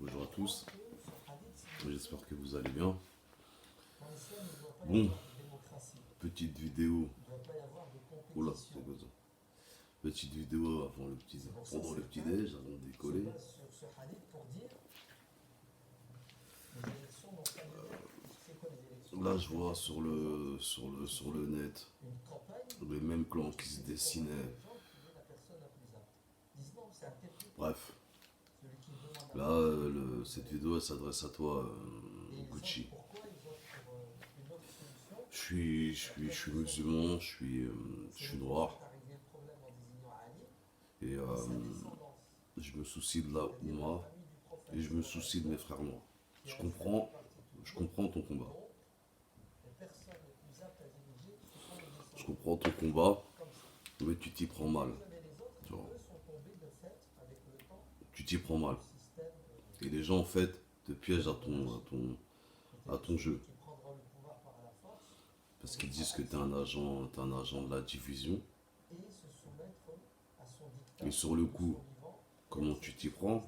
Bonjour à tous, j'espère que vous allez bien. Bon, petite vidéo. Oula, c'est quoi ça? Petite vidéo avant le petit, pendant le petit déj, avant de décoller. Là, je vois sur le net les mêmes clans qui se dessinaient. Bref, là, cette vidéo elle s'adresse à toi, Gucci. Je suis musulman, je suis noir et je me soucie de la Oumma et je me soucie de mes frères noirs. Je comprends, je comprends ton combat. Je comprends ton combat, mais tu t'y prends mal. Tu vois. Tu t'y prends mal. Et les gens en fait te piègent à ton jeu. Parce qu'ils disent que t'es un agent de la division. Et sur le coup, comment tu t'y prends,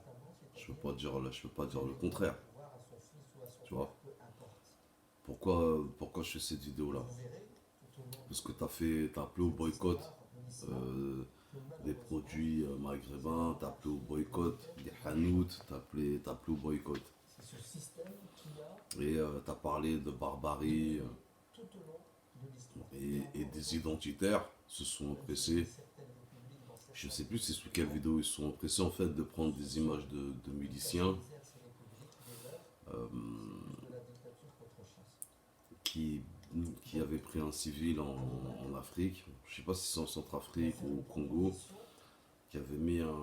je peux pas dire le contraire. Tu vois. Pourquoi je fais cette vidéo là? Parce que t'as appelé au boycott des produits maghrébins, t'as appelé au boycott des hanout, t'as appelé au boycott. Et t'as parlé de barbarie et des identitaires se sont empressés. Je sais plus c'est sous quelle vidéo ils se sont empressés en fait de prendre des images de miliciens qui, qui avaient pris un civil en Afrique. Je sais pas si c'est en Centrafrique ou au Congo, qui avait mis un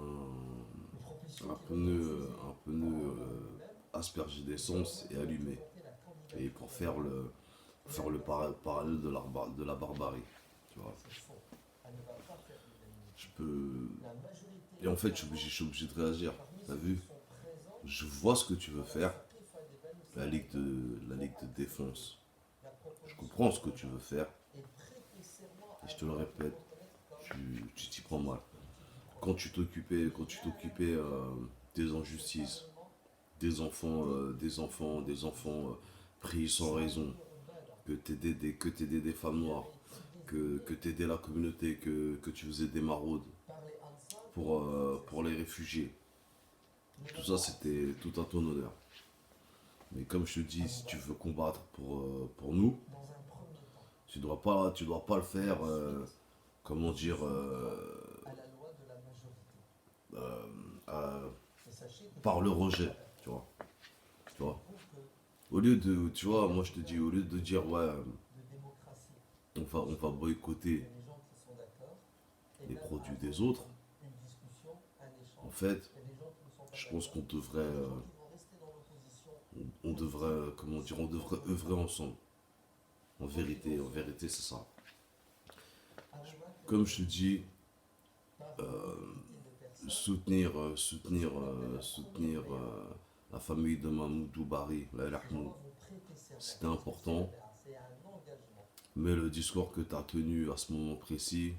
pneu aspergé d'essence et allumé. Et pour faire le parallèle de la barbarie. Tu vois. Je peux. Et en fait, je suis obligé de réagir. T'as vu? Je vois ce que tu veux faire. La Ligue de défense. Je comprends ce que tu veux faire. Et je te le répète, tu t'y prends mal. Quand tu t'occupais des injustices, des enfants pris sans raison, que t'aidais des femmes noires, que t'aidais la communauté, que tu faisais des maraudes pour les réfugiés. Tout ça, c'était tout à ton honneur. Mais comme je te dis, si tu veux combattre pour nous, tu dois pas le faire, comment dire, euh, par le rejet, tu vois. Tu vois. Tu vois, moi je te dis, au lieu de dire, ouais, on va boycotter les produits des autres, en fait, je pense qu'on devrait, comment dire, on devrait œuvrer ensemble. En vérité, c'est ça. Comme je te dis, soutenir la famille de Mahmoud Bari, la Rahmou, c'était important. Mais le discours que tu as tenu à ce moment précis,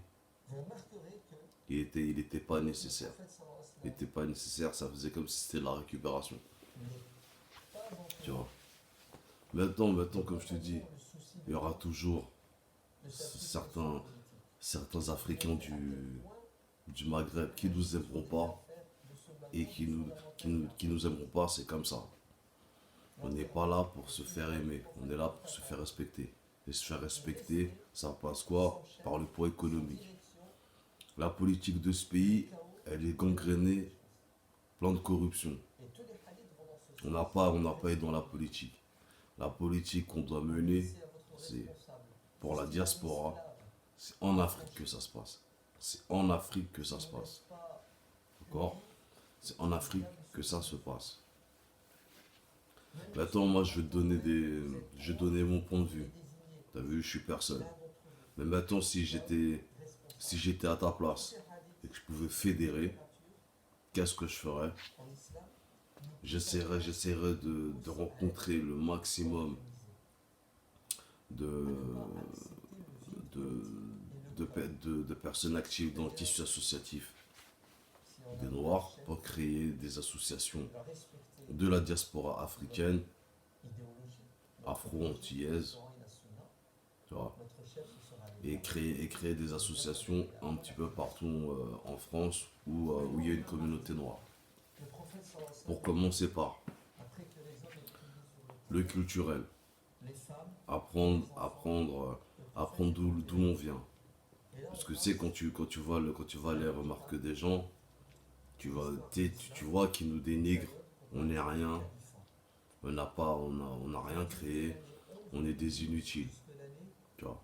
il était pas nécessaire. Il n'était pas nécessaire, ça faisait comme si c'était la récupération. Tu vois. Maintenant, comme je te dis, il y aura toujours certains, certains Africains du Maghreb qui nous aimeront pas et qui nous aimeront pas, c'est comme ça. On n'est pas là pour se faire aimer, on est là pour se faire respecter. Et se faire respecter, ça passe quoi? Par le poids économique. La politique de ce pays, elle est gangrénée, plein de corruption. On n'a pas été dans la politique. La politique qu'on doit mener, c'est pour la diaspora. C'est en Afrique que ça se passe. C'est en Afrique que ça se passe. D'accord? C'est en Afrique que ça se passe. Maintenant, moi, je vais donner mon point de vue. T'as vu, je suis personne. Mais maintenant, si j'étais à ta place et que je pouvais fédérer, qu'est-ce que je ferais? J'essaierais de rencontrer le maximum de, de, de personnes actives dans le tissu associatif des Noirs pour créer des associations de la diaspora africaine, afro-antillaise, tu vois, et créer des associations un petit peu partout en France où il y a une communauté noire. Pour commencer par le culturel, apprendre d'où on vient. Parce que tu sais, quand tu vois les remarques des gens, tu vois qu'ils nous dénigrent, on n'est rien, on n'a rien créé, on est des inutiles. Tu vois.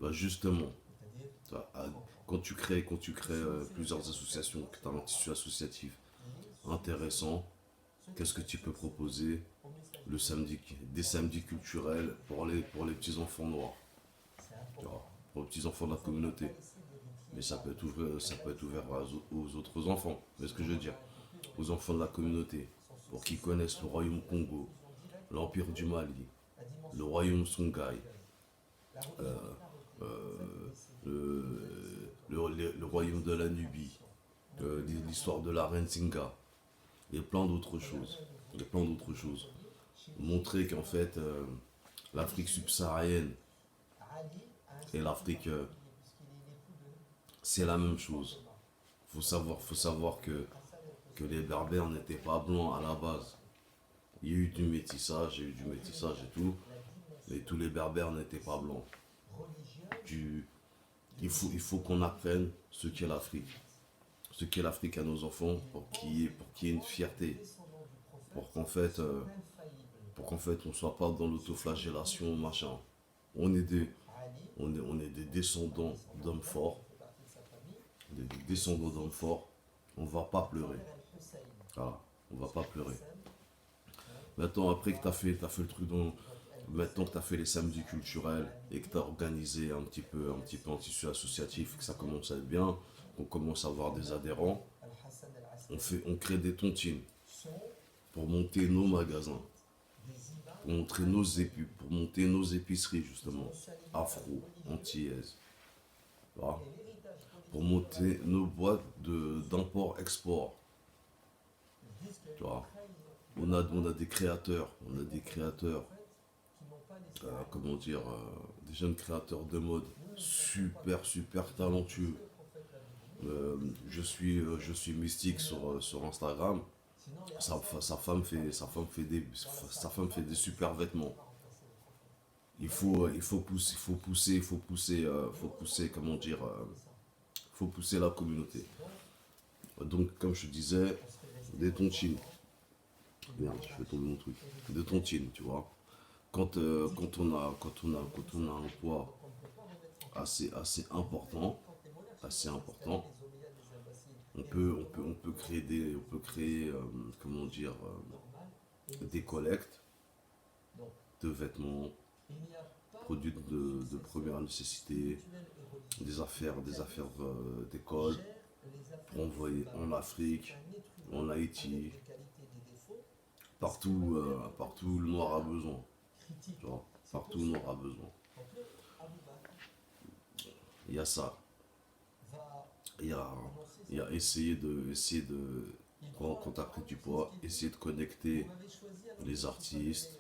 Bah justement, tu vois, quand tu crées plusieurs associations, que tu as un tissu associatif intéressant, qu'est-ce que tu peux proposer des samedis culturels pour les petits enfants noirs, tu vois, pour les petits enfants de la communauté. Mais ça peut être ouvert aux autres enfants. C'est ce que je veux dire. Aux enfants de la communauté. Pour qu'ils connaissent le royaume Congo, l'empire du Mali, le royaume Songhai, le royaume de la Nubie, l'histoire de la reine Singa, et plein d'autres choses. Il y a plein d'autres choses. Montrer qu'en fait, l'Afrique subsaharienne et l'Afrique, c'est la même chose. Faut savoir que les Berbères n'étaient pas blancs à la base. Il y a eu du métissage et tout, mais tous les Berbères n'étaient pas blancs. Du, il faut qu'on apprenne ce qu'est l'Afrique. Ce qu'est l'Afrique à nos enfants pour qu'il y ait une fierté. Pour qu'en fait, on ne soit pas dans l'autoflagellation, machin. On est des, on est des descendants d'hommes forts. Des descendants d'hommes forts. On va pas pleurer. Voilà, on va pas pleurer. Maintenant, après que t'as fait le truc maintenant que tu as fait les samedis culturels et que tu as organisé un petit peu un tissu associatif, que ça commence à être bien, qu'on commence à avoir des adhérents, on crée des tontines pour monter nos magasins, pour monter nos épiceries justement, afro, antillaises, voilà, pour monter nos boîtes d'import-export. Tu vois. On a des créateurs, comment dire, des jeunes créateurs de mode super talentueux. Je suis mystique sur Instagram. Sa femme fait des super vêtements. Faut pousser, comment dire, faut pousser la communauté. Donc, comme je disais, des tontines. Merde, je fais tomber mon truc. Des tontines, tu vois. Quand on a un poids assez important, on peut créer, comment dire, des collectes de vêtements, produits de première nécessité, des affaires d'école, pour envoyer en Afrique, en Haïti, partout où le noir a besoin. Tu vois, partout où le noir a besoin. Il y a ça. Il y a, il y a essayer de quand tu as pris du poids, essayer de connecter les artistes,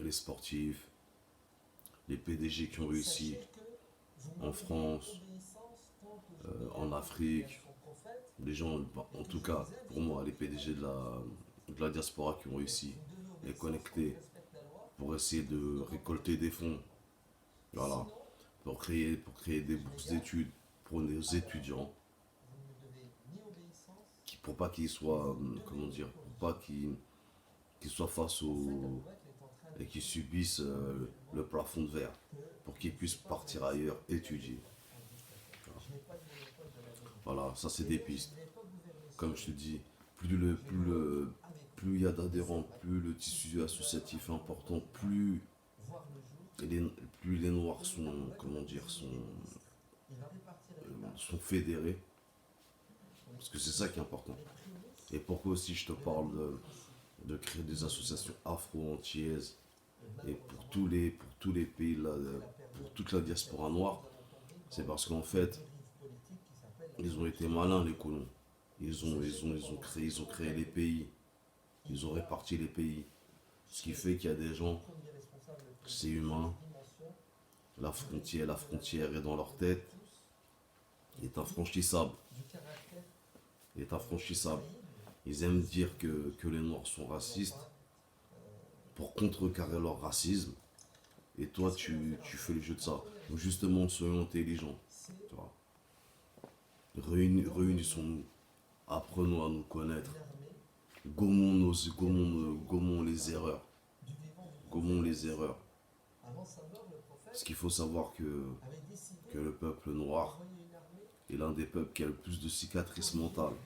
les sportifs, les PDG qui ont réussi en France, en Afrique, les gens, en tout cas pour moi, les PDG de la diaspora qui ont réussi, les connecter pour essayer de récolter des fonds, voilà, pour créer des bourses d'études pour nos étudiants, pour pas qu'ils soient, comment dire, pour pas qu'ils soient face au et qu'ils subissent le plafond de verre, pour qu'ils puissent partir ailleurs, étudier. Voilà, ça c'est des pistes. Comme je te dis, plus il y a d'adhérents, plus le tissu associatif est important, les, plus les noirs sont, comment dire, sont fédérés, parce que c'est ça qui est important. Et pourquoi aussi je te parle de créer des associations afro-antillaises et pour tous les pays, pour toute la diaspora noire, c'est parce qu'en fait, ils ont été malins les colons. Ils ont créé les pays. ils ont réparti les pays. Ce qui fait qu'il y a des gens, c'est humain, la frontière est dans leur tête, est infranchissable, est infranchissable. Ils aiment dire que les Noirs sont racistes pour contrecarrer leur racisme. Et toi, tu fais le jeu de ça. Donc justement, soyons intelligents. Tu vois. Réunissons-nous. Apprenons à nous connaître. Gommons les erreurs. Gommons les erreurs. Parce qu'il faut savoir que le peuple noir est l'un des peuples qui a le plus de cicatrices mentales.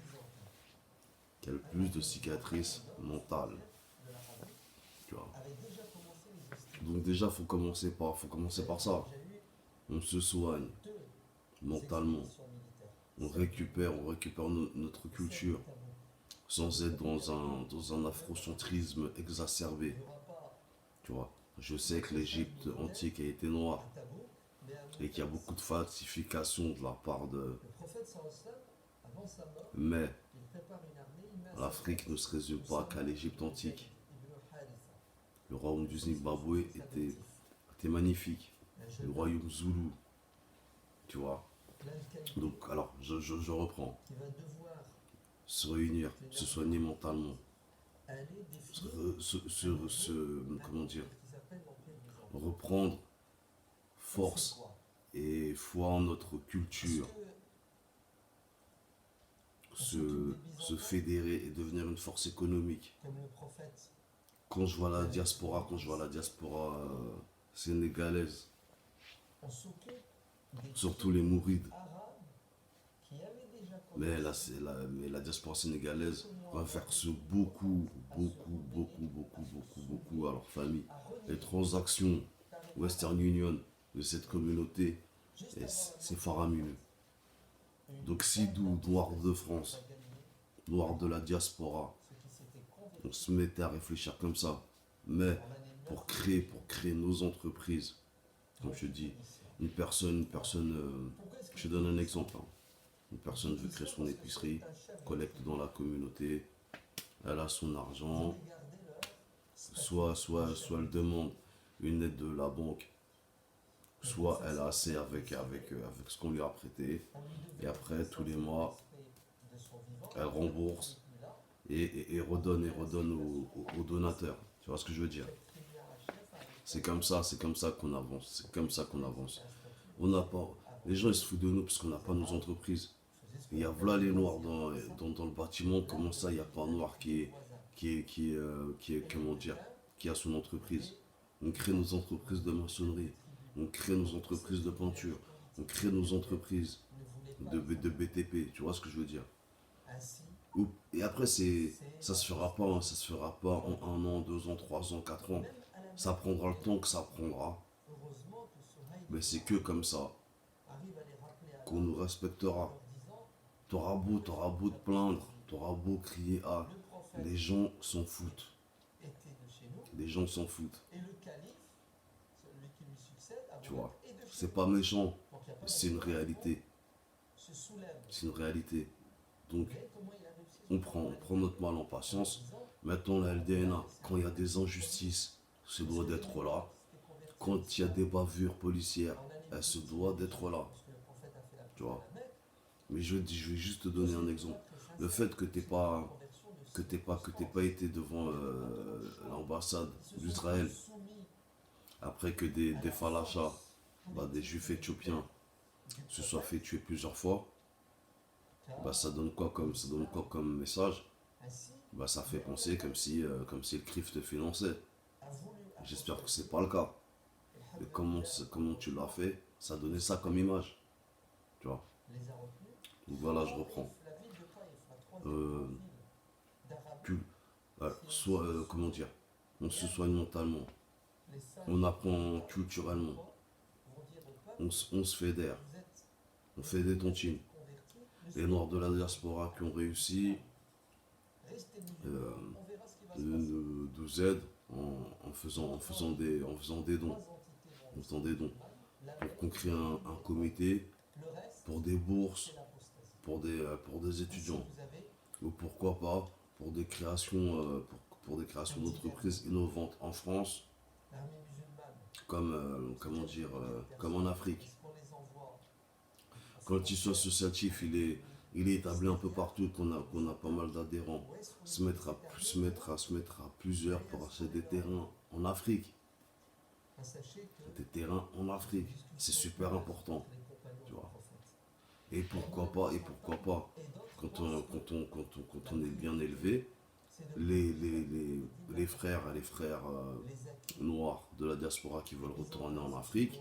Qui a le plus de cicatrices mentales. Tu vois. Donc déjà, faut commencer par ça. On se soigne mentalement. On récupère notre culture sans être dans un afrocentrisme exacerbé. Tu vois. Je sais que l'Égypte antique a été noire et qu'il y a beaucoup de falsifications de la part de... Mais l'Afrique ne se résume pas qu'à l'Égypte antique. Le royaume du Zimbabwe était magnifique. Le royaume Zoulou, tu vois. Donc, alors, je reprends. Se réunir, se soigner mentalement. Comment dire, reprendre force et foi en notre culture. Se fédérer et devenir une force économique. Quand je vois la diaspora, sénégalaise, surtout les Mourides, mais la diaspora sénégalaise reverse beaucoup à leur famille. Les transactions Western Union de cette communauté, c'est faramineux. Donc si nous, Noirs de France, Noirs de la diaspora, on se mettait à réfléchir comme ça, mais pour créer nos entreprises, comme je dis, je te donne un exemple, hein. Une personne veut créer son épicerie, collecte dans la communauté, elle a son argent, soit elle demande une aide de la banque, soit elle a assez avec ce qu'on lui a prêté, et après tous les mois, elle rembourse et redonne aux donateurs. Tu vois ce que je veux dire? C'est comme ça qu'on avance, On n'a pas, les gens ils se foutent de nous parce qu'on n'a pas nos entreprises. Il y a voilà les noirs dans le bâtiment, comment ça il n'y a pas un noir comment dire, qui a son entreprise. On crée nos entreprises de maçonnerie, on crée nos entreprises de peinture, on crée nos entreprises de BTP, tu vois ce que je veux dire. Et après ça se fera pas, hein, ça se fera pas en 1 an, 2 ans, 3 ans, 4 ans. Ça prendra le temps que ça prendra. Mais c'est que comme ça qu'on nous respectera. T'auras beau te plaindre, t'auras beau crier ah, les gens s'en foutent. Les gens s'en foutent. Tu vois, c'est pas méchant, c'est une réalité. C'est une réalité. Donc, on prend notre mal en patience. Mettons la LDNA, quand il y a des injustices, se doit d'être là. Quand il y a des bavures policières, elle se doit d'être là. Tu vois. Mais je vais juste te donner un exemple. Le fait que t'aies pas été devant l'ambassade d'Israël après que des falachas, des juifs éthiopiens, se soient fait tuer plusieurs fois, ça donne quoi comme message? Ça fait penser comme si le CRIF te finançait. J'espère que c'est pas le cas. Et comment tu l'as fait, ça donnait ça comme image. Tu vois. Donc voilà, je reprends. Comment dire, on se soigne mentalement, on apprend culturellement, on se fédère, on fait des tontines. Les Noirs de la diaspora qui ont réussi nous aident en faisant des dons. Pour qu'on crée un comité pour des bourses, pour des étudiants. Ou pourquoi pas pour des créations, pour des créations d'entreprises innovantes en France, comment dire, comme en Afrique. Quand il soit associatif, il est établi un peu partout, qu'on a pas mal d'adhérents. Se mettre à plusieurs pour acheter des terrains en Afrique. Des terrains en Afrique. C'est super important. Tu vois. Et pourquoi pas, quand on est bien élevé, les frères et les frères noirs de la diaspora qui veulent retourner en Afrique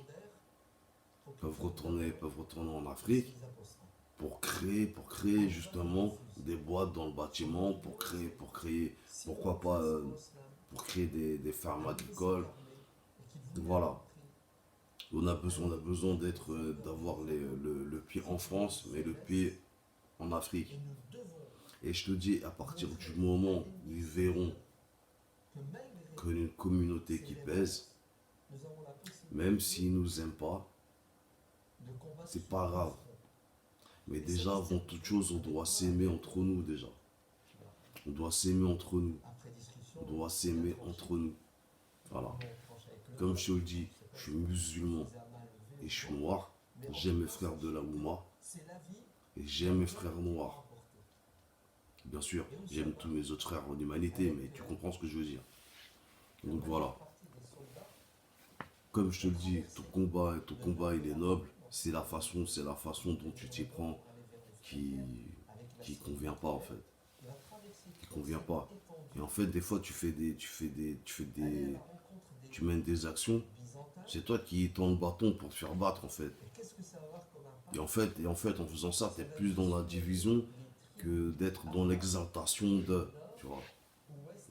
peuvent retourner en Afrique pour créer justement des boîtes dans le bâtiment, pourquoi pas, pour créer des fermes agricoles. Voilà. On a besoin d'avoir le pied en France, mais le pied en Afrique. Et je te dis, à partir du moment où ils verront qu'une communauté qui pèse, même s'ils nous aiment pas, c'est pas grave. Mais déjà, avant toute chose, on doit s'aimer entre nous déjà. On doit s'aimer entre nous. On doit s'aimer entre nous. Voilà. Comme je te le dis, je suis musulman et je suis noir. J'aime mes frères de la Oumma et j'aime mes frères noirs. Bien sûr, j'aime tous mes autres frères en humanité, mais tu comprends ce que je veux dire. Donc voilà. Comme je te le dis, ton combat, il est noble. C'est la façon dont tu t'y prends qui convient pas en fait. Qui convient pas. Et en fait, des fois, tu mènes des actions. C'est toi qui tends le bâton pour te faire battre en fait. Et en fait, en faisant ça, tu es plus dans la division que d'être dans l'exaltation de. Tu vois.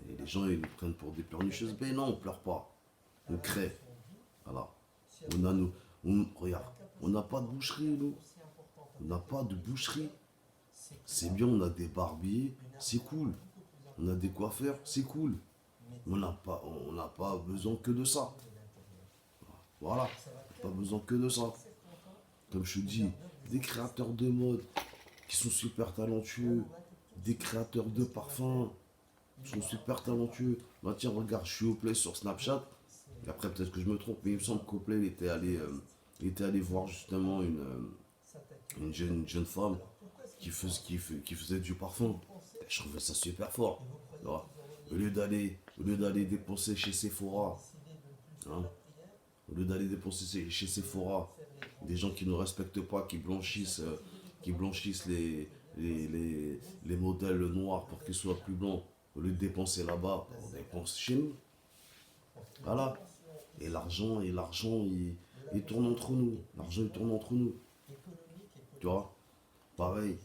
Et les gens, ils nous prennent pour des pleurnicheuses. Mais non, on pleure pas. On crée. Voilà. Regarde, on n'a pas de boucherie, nous. On n'a pas de boucherie. C'est bien, on a des barbiers, c'est cool. On a des coiffeurs, c'est cool. On n'a pas besoin que de ça. Voilà. On n'a pas besoin que de ça. Comme je te dis, des créateurs de mode qui sont super talentueux, des créateurs de parfums qui sont super talentueux. Bah tiens, regarde, je suis au Play sur Snapchat. Et après, peut-être que je me trompe, mais il me semble qu'au Play, il était allé voir justement une jeune femme qui faisait du parfum. Et je trouvais ça super fort. Tu vois. Au lieu d'aller dépenser chez Sephora, hein, au lieu d'aller dépenser chez Sephora, des gens qui ne respectent pas, qui blanchissent les modèles noirs pour qu'ils soient plus blancs, au lieu de dépenser là-bas, on dépense chez nous. Voilà. Et l'argent, il tourne entre nous. L'argent, il tourne entre nous. Tu vois. Pareil,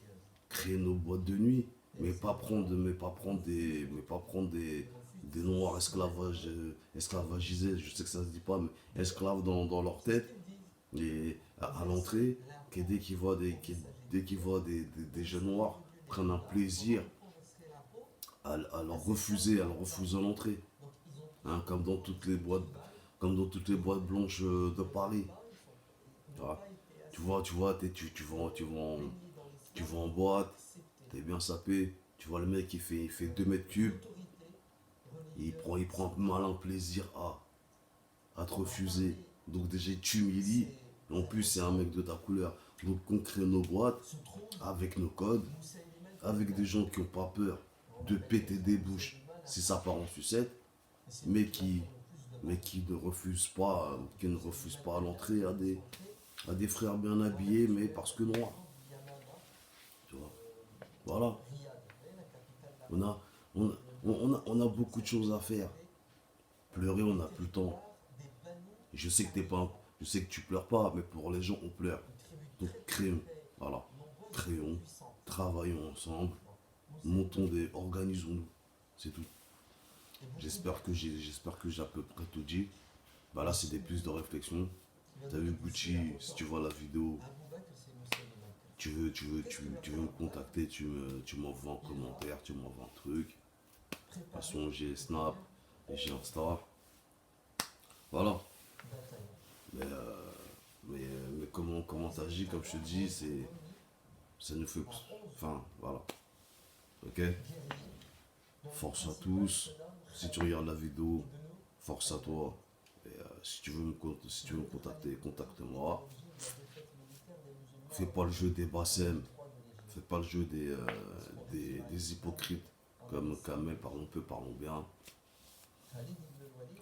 créer nos boîtes de nuit, mais pas prendre des noirs esclavagisés, je sais que ça se dit pas, mais esclaves dans leur tête, et à l'entrée, que dès qu'ils voient des jeunes noirs, prennent un plaisir à leur refuser l'entrée. Hein, comme dans toutes les boîtes blanches de Paris. Tu vois, tu vois, tu vas en boîte, t'es bien sapé, tu vois le mec il fait 2 mètres cubes, il prend malin plaisir à te refuser. Donc déjà tu t'humilies, en plus c'est un mec de ta couleur. Donc on crée nos boîtes avec nos codes, avec des gens qui n'ont pas peur de péter des bouches si ça part en sucette, mais qui ne refusent pas l'entrée à des frères bien habillés, mais parce que noirs. Tu vois. Voilà. On a, on a beaucoup de choses à faire. Pleurer, on n'a plus le temps. Je sais que je sais que tu pleures pas, mais pour les gens, on pleure. Donc créons. Voilà. Créons. Travaillons ensemble. Organisons-nous. C'est tout. J'espère que j'ai à peu près tout dit. Bah là, c'est des plus de réflexion. T'as vu Gucci, si tu vois la vidéo, tu veux me contacter, tu m'envoies un commentaire, tu m'envoies un truc. De toute façon, j'ai Snap et j'ai Insta. Voilà. Mais comment t'agis, comme je te dis, ça nous fait. Enfin, voilà. Ok. Force à tous. Si tu regardes la vidéo, force à toi. Et si tu veux me contacter, contacte-moi. Fais pas le jeu des bassem. Fais pas le jeu des hypocrites. Comme Kamel, parlons peu, parlons bien.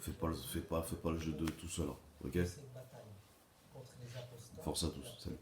Fais pas le jeu de tout seul. Ok? Force à tous. Salut.